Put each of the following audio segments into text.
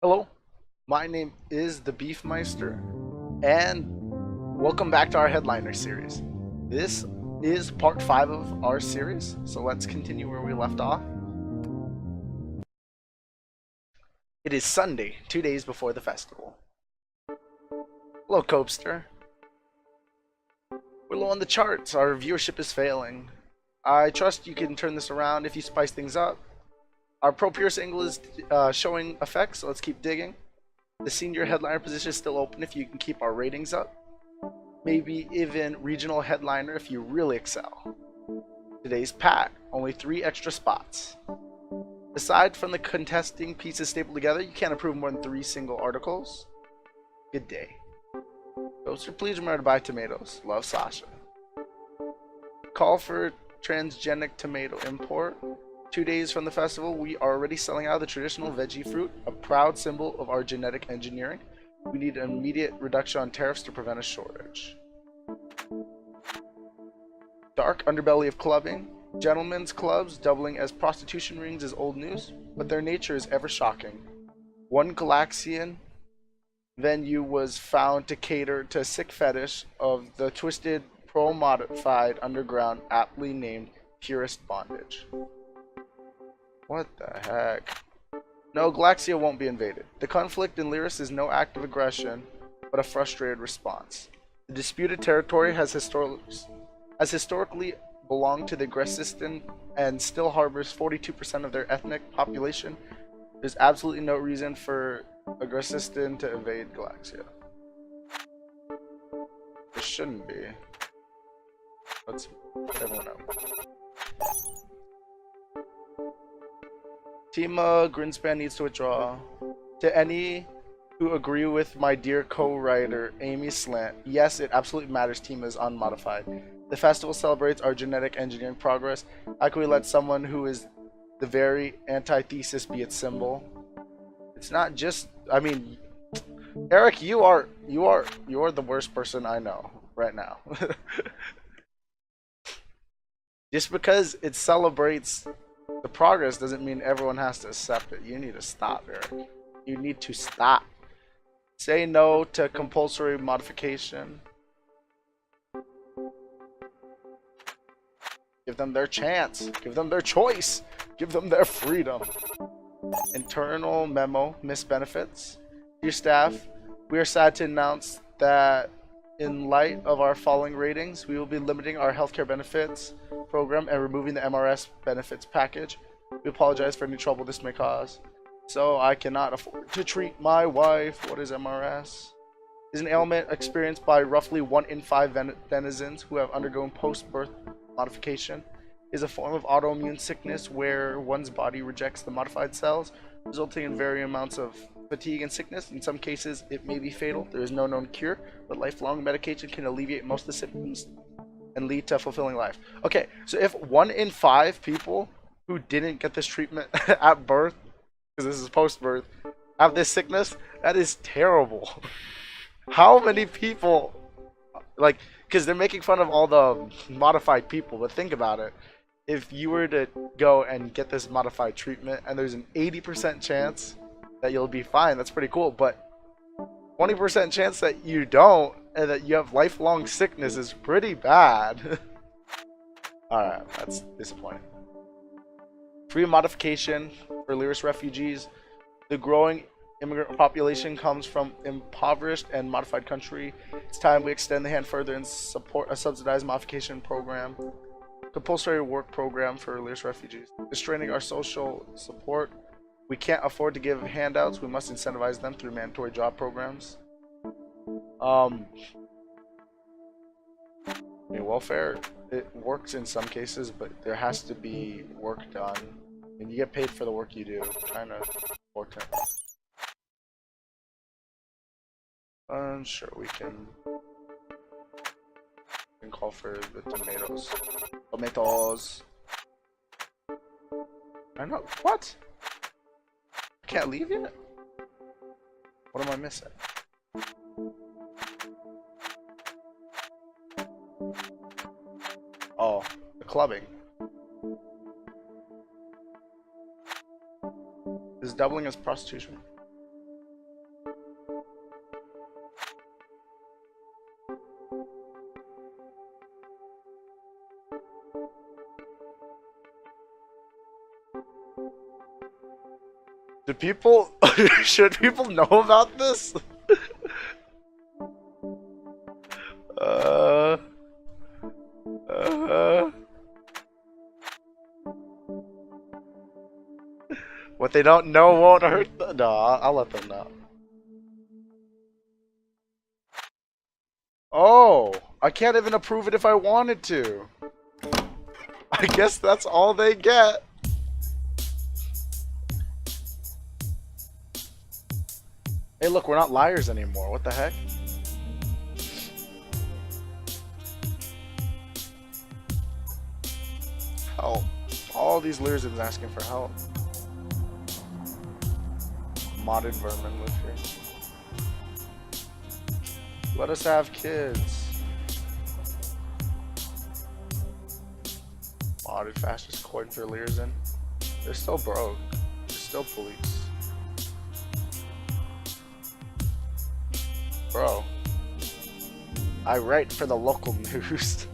Hello, my name is the Beefmeister, and welcome back to our headliner series. This is part 5 of our series, so let's continue where we left off. It is Sunday, 2 days before the festival. Hello, Copester. We're low on the charts, our viewership is failing. I trust you can turn this around if you spice things up. Our Pro Pierce angle is showing effects, so let's keep digging. The senior headliner position is still open if you can keep our ratings up. Maybe even regional headliner if you really excel. Today's pack, only 3 extra spots. Aside from the contesting pieces stapled together, you can't approve more than 3 single articles. Good day. Toaster, please remember to buy tomatoes. Love, Sasha. Call for transgenic tomato import. 2 days from the festival, we are already selling out the traditional veggie fruit, a proud symbol of our genetic engineering. We need an immediate reduction on tariffs to prevent a shortage. Dark underbelly of clubbing. Gentlemen's clubs doubling as prostitution rings is old news, but their nature is ever shocking. One Galaxian venue was found to cater to a sick fetish of the twisted, pro-modified underground aptly named purist bondage. What the heck? No, Galaxia won't be invaded. The conflict in Lyris is no act of aggression, but a frustrated response. The disputed territory has historically belonged to the Gressistan and still harbors 42% of their ethnic population. There's absolutely no reason for a Gressistan to invade Galaxia. There shouldn't be. Let's everyone know. Team Grinspan needs to withdraw. To any who agree with my dear co-writer Amy Slant, yes, it absolutely matters. Team is unmodified. The festival celebrates our genetic engineering progress. How can we let someone who is the very antithesis be its symbol? It's not just. I mean, Eric, you are the worst person I know right now. Just because it celebrates the progress doesn't mean everyone has to accept it. You need to stop, Eric. You need to stop. Say no to compulsory modification. Give them their chance. Give them their choice. Give them their freedom. Internal memo, missed benefits. Dear staff, we are sad to announce that in light of our falling ratings, we will be limiting our healthcare benefits program and removing the MRS benefits package. We apologize for any trouble this may cause. So I cannot afford to treat my wife. What is MRS? Is an ailment experienced by roughly 1 in 5 denizens who have undergone post-birth modification. Is a form of autoimmune sickness where one's body rejects the modified cells, resulting in varying amounts of fatigue and sickness. In some cases, it may be fatal. There is no known cure, but lifelong medication can alleviate most of the symptoms and lead to a fulfilling life. Okay, so if 1 in 5 people who didn't get this treatment at birth, because this is post-birth, have this sickness, that is terrible. How many people, like, because they're making fun of all the modified people, but think about it. If you were to go and get this modified treatment and there's an 80% chance that you'll be fine, that's pretty cool, but 20% chance that you don't and that you have lifelong sickness is pretty bad. Alright, that's disappointing. Free modification for Lyris refugees. The growing immigrant population comes from impoverished and modified country. It's time we extend the hand further and support a subsidized modification program. Compulsory work program for Lyris refugees. Restraining our social support. We can't afford to give handouts. We must incentivize them through mandatory job programs. Welfare, it works in some cases, but there has to be work done. And you get paid for the work you do. Kind of important. Sure, we can call for the tomatoes. Tomatoes. I know. What? I can't leave yet? What am I missing? Oh, the clubbing. Is doubling as prostitution? Do people should people know about this? uh, uh, what they don't know won't hurt them. No, I'll let them know. Oh, I can't even approve it if I wanted to. I guess that's all they get. Hey, look, we're not liars anymore. What the heck? Help. All these lizards asking for help. Modded vermin live here. Let us have kids. Modded fastest coin for Learson. They're still broke. They're still police. Bro. I write for the local news.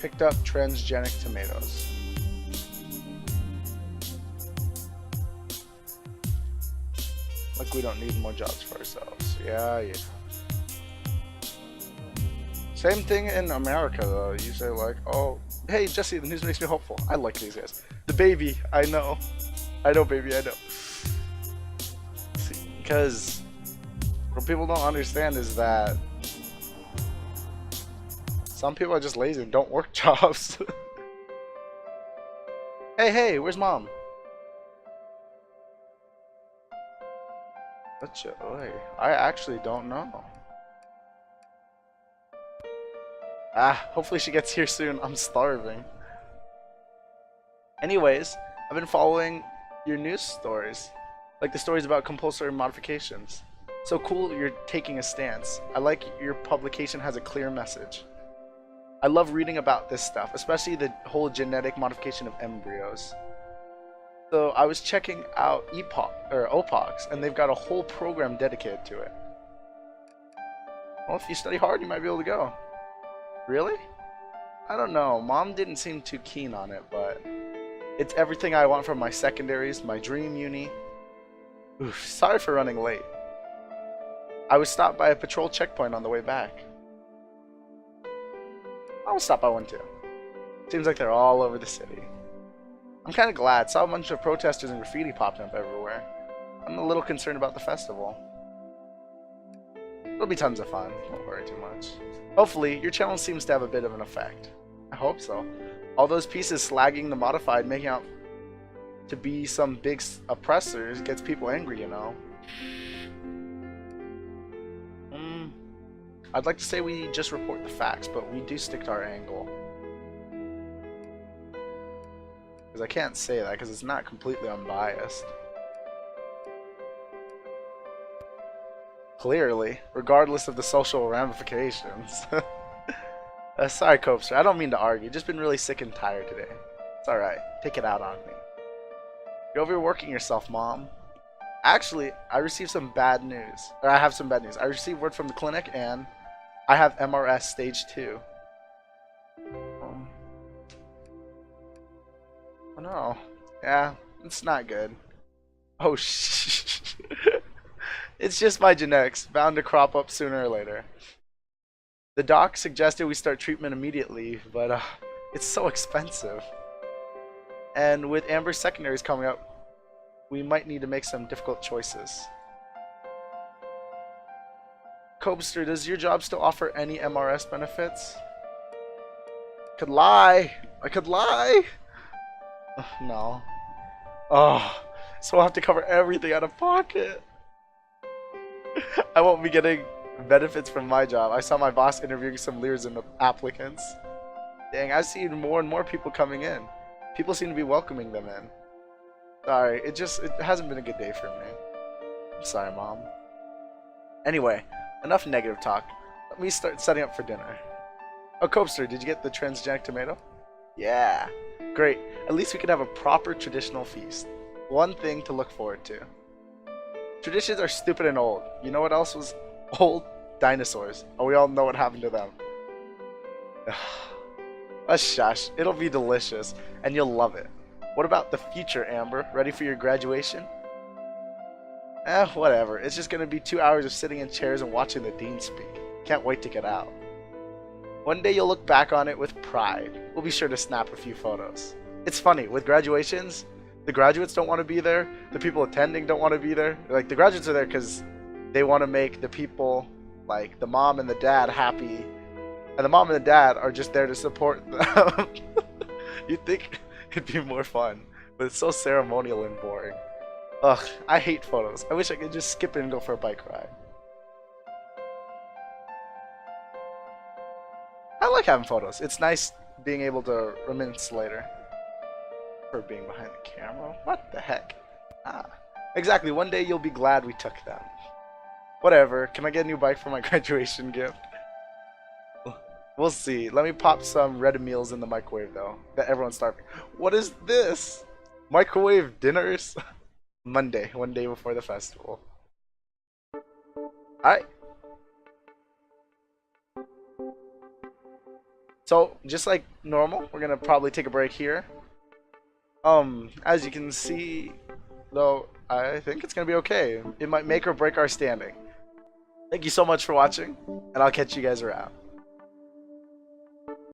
Picked up transgenic tomatoes. Like we don't need more jobs for ourselves. Yeah. Same thing in America though. You say like, oh, hey Jesse, the news makes me hopeful. I like these guys. The baby, I know. I know baby, I know. See, because what people don't understand is that some people are just lazy and don't work jobs. Hey, where's mom? I actually don't know. Hopefully she gets here soon. I'm starving. Anyways, I've been following your news stories. Like the stories about compulsory modifications. So cool you're taking a stance. I like your publication has a clear message. I love reading about this stuff, especially the whole genetic modification of embryos. So I was checking out OPOX, and they've got a whole program dedicated to it. Well, if you study hard, you might be able to go. Really? I don't know. Mom didn't seem too keen on it, but it's everything I want from my secondaries, my dream uni. Oof, sorry for running late. I was stopped by a patrol checkpoint on the way back. I'll stop by one too. Seems like they're all over the city. I'm kind of glad. Saw a bunch of protesters and graffiti popping up everywhere. I'm a little concerned about the festival. It'll be tons of fun. Don't worry too much. Hopefully, your challenge seems to have a bit of an effect. I hope so. All those pieces slagging the modified, making out to be some big oppressors gets people angry, you know. I'd like to say we just report the facts, but we do stick to our angle. Because I can't say that because it's not completely unbiased. Clearly, regardless of the social ramifications. Sorry, Copester, I don't mean to argue. Just been really sick and tired today. It's alright. Take it out on me. You're overworking yourself, Mom. Actually, I received some bad news. Or I have some bad news. I received word from the clinic and I have MRS stage 2. Oh no. Yeah, it's not good. Oh shh. It's just my genetics, bound to crop up sooner or later. The doc suggested we start treatment immediately, but it's so expensive. And with Amber's secondaries coming up, we might need to make some difficult choices. Copester, does your job still offer any MRS benefits? Could lie. I could lie. No. Oh, so I'll have to cover everything out of pocket. I won't be getting benefits from my job. I saw my boss interviewing some Learson applicants. Dang, I've seen more and more people coming in. People seem to be welcoming them in. Sorry, it hasn't been a good day for me. I'm sorry, Mom. Anyway, enough negative talk. Let me start setting up for dinner. Oh, Copester, did you get the transgenic tomato? Yeah. Great. At least we can have a proper traditional feast. One thing to look forward to. Traditions are stupid and old. You know what else was old? Dinosaurs. Oh, we all know what happened to them. A shush. It'll be delicious, and you'll love it. What about the future, Amber? Ready for your graduation? Whatever. It's just gonna be 2 hours of sitting in chairs and watching the dean speak. Can't wait to get out. One day you'll look back on it with pride. We'll be sure to snap a few photos. It's funny, with graduations, the graduates don't want to be there, the people attending don't want to be there. Like, the graduates are there because they want to make the people, like the mom and the dad, happy. And the mom and the dad are just there to support them. You'd think it'd be more fun, but it's so ceremonial and boring. Ugh, I hate photos. I wish I could just skip it and go for a bike ride. I like having photos. It's nice being able to reminisce later. For being behind the camera? What the heck? Exactly. One day you'll be glad we took them. Whatever. Can I get a new bike for my graduation gift? We'll see. Let me pop some ready meals in the microwave though. That everyone's starving. What is this? Microwave dinners? Monday, one day before the festival. Alright. So, just like normal, we're gonna probably take a break here. As you can see, though, I think it's gonna be okay. It might make or break our standing. Thank you so much for watching, and I'll catch you guys around.